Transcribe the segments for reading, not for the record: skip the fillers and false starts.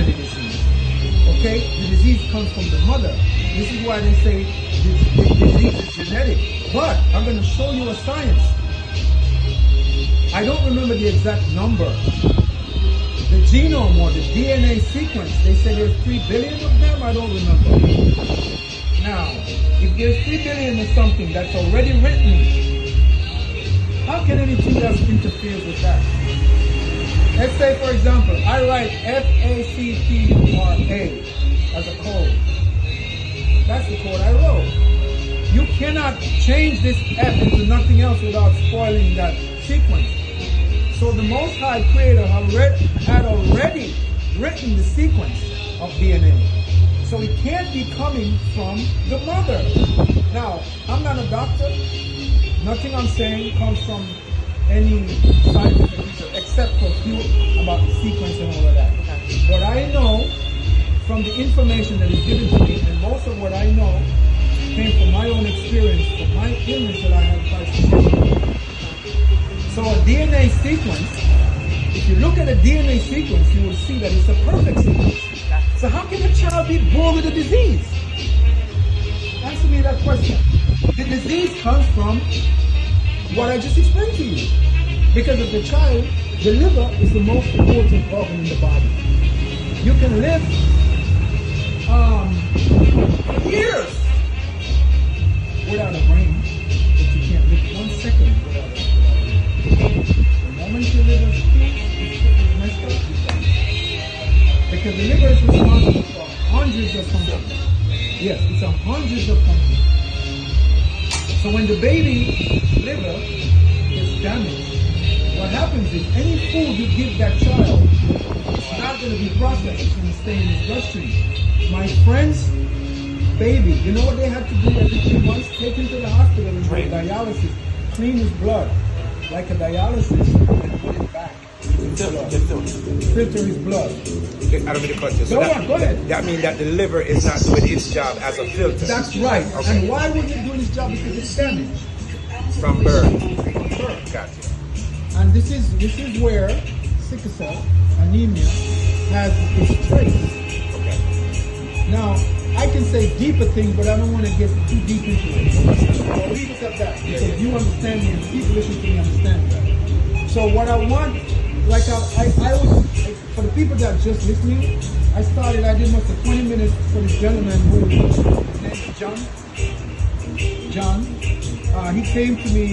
any disease. Okay? The disease comes from the mother. This is why they say the disease is genetic. But I'm going to show you a science. I don't remember the exact number. The genome or the DNA sequence, they say there's 3 billion of them. I don't remember. Now, if there's 3 billion or something that's already written, how can anything else interfere with that? Let's say, for example, I write FACTURA as a code. That's the code I wrote. You cannot change this F into nothing else without spoiling that sequence. So the Most High Creator had already written the sequence of DNA. So it can't be coming from the mother. Now, I'm not a doctor. Nothing I'm saying comes from any scientific research except for a few about the sequence and all of that. But I know from the information that is given to me, and most of what I know came from my own experience, from my illness that I had tried to cure. So a DNA sequence, if you look at a DNA sequence, you will see that it's a perfect sequence. So how can a child be born with a disease? Answer me that question. The disease comes from what I just explained to you. Because of the child, the liver is the most important organ in the body. You can live years without a brain, but you can't live 1 second without a brain. The moment your liver is messed up, you die. Because the liver is responsible for hundreds of functions. Yes, it's hundreds of functions. So when the baby liver is damaged, what happens is any food you give that child, it's not going to be processed. It's going to stay in his bloodstream. My friend's baby, you know what they had to do every 3 months? Take him to the hospital and do dialysis, clean his blood like a dialysis, and put it back. Filter his blood. I don't mean to cut you. So go ahead. That means that the liver is not doing its job as a filter. That's right. Okay. And why wouldn't it do its job? Because it's damaged. From birth. From birth. Gotcha. And this is where sickle cell anemia has its trace. Okay. Now, I can say deeper things, but I don't want to get too deep into it. I'll leave it at that. Because you understand me and people listening to me understand that. So what I want, like I was, for the people that are just listening, I did most of 20 minutes for this gentleman who, his name is John. He came to me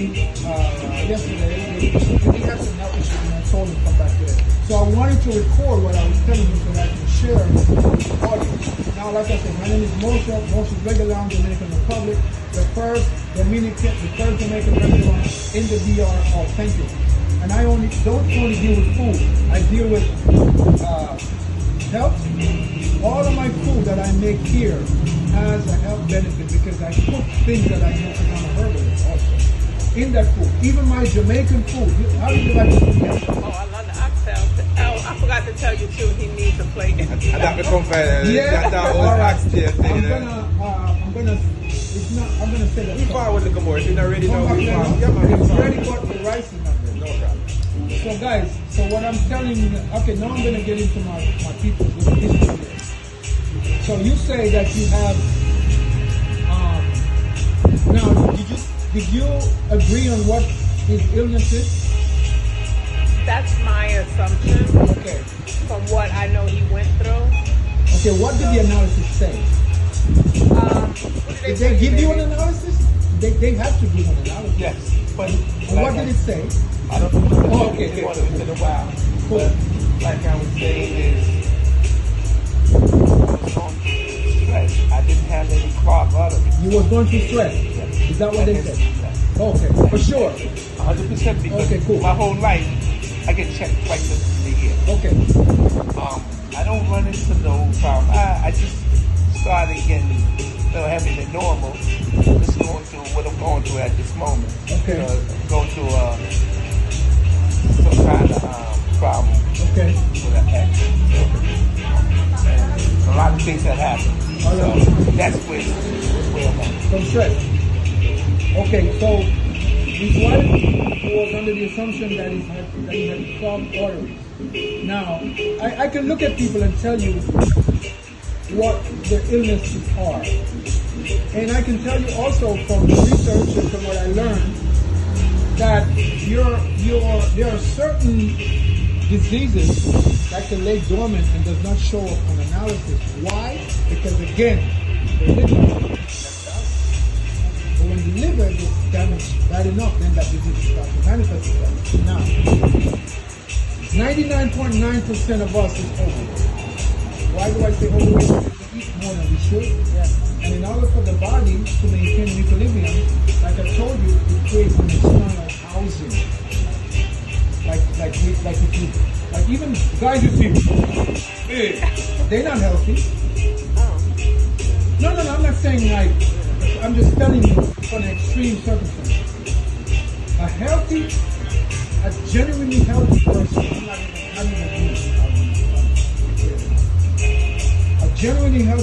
yesterday. He had some health issues and I told him to come back there. So I wanted to record what I was telling him so that I can share with the audience. Now, like I said, my name is Mosha. Mosha's Reggae Lounge, Dominican Republic. The first Jamaican reggae lounge in the DR, authentic. And I don't only deal with food. I deal with health. All of my food that I make here has a health benefit because I cook things that I know because I'm a herbalist also. In that food. Even my Jamaican food. How do you like the food? Oh, I love the oxtail. Oh, I forgot to tell you too, he needs a plate. I got to come for yeah. that old oxtail thing. I'm gonna say that. We far with the commercial. You're not ready now. Yeah, man. It's ready, but the rice is not ready. No problem. So guys, so what I'm telling you, okay, now I'm gonna get into my people with the history here. So you say that you have now did you agree on what his illness is? That's my assumption. Okay. From what I know he went through. Okay, what did the analysis say? Did they give you an analysis? They have to give an analysis. Yes, but what did it say? I don't know. Oh, okay. It wasn't in a while. Cool. But like I was saying is, I was going through stress. I didn't have any clogged arteries. You was going through stress. Is that what they said? Yes. Okay, for sure. 100% because Okay, cool. my whole life I get checked twice a year. Okay. I don't run into no problem. I just started getting heavier than normal. Just going through what I'm going through at this moment. Okay. Going through some kind of problem Okay. with an ex. And a lot of things that happen. So that's where I'm at. From stress. Okay, so his wife was under the assumption that he had clogged arteries. Now, I can look at people and tell you what the illnesses are. And I can tell you also from research and from what I learned that there are certain diseases that can lay dormant and does not show up on analysis. Why? Because again, the liver. But when the liver gets damaged bad enough, then that disease starts to manifest itself. Now, 99.9% of us is overweight. Why do I say overweight? Because we eat more than we should. Yeah. And in order for the body to maintain equilibrium, like I told you, it creates an external housing. Like even guys you see, they're not healthy. No, I'm not saying like, I'm just telling you from an extreme circumstance. A genuinely healthy person, I'm not even a genuinely healthy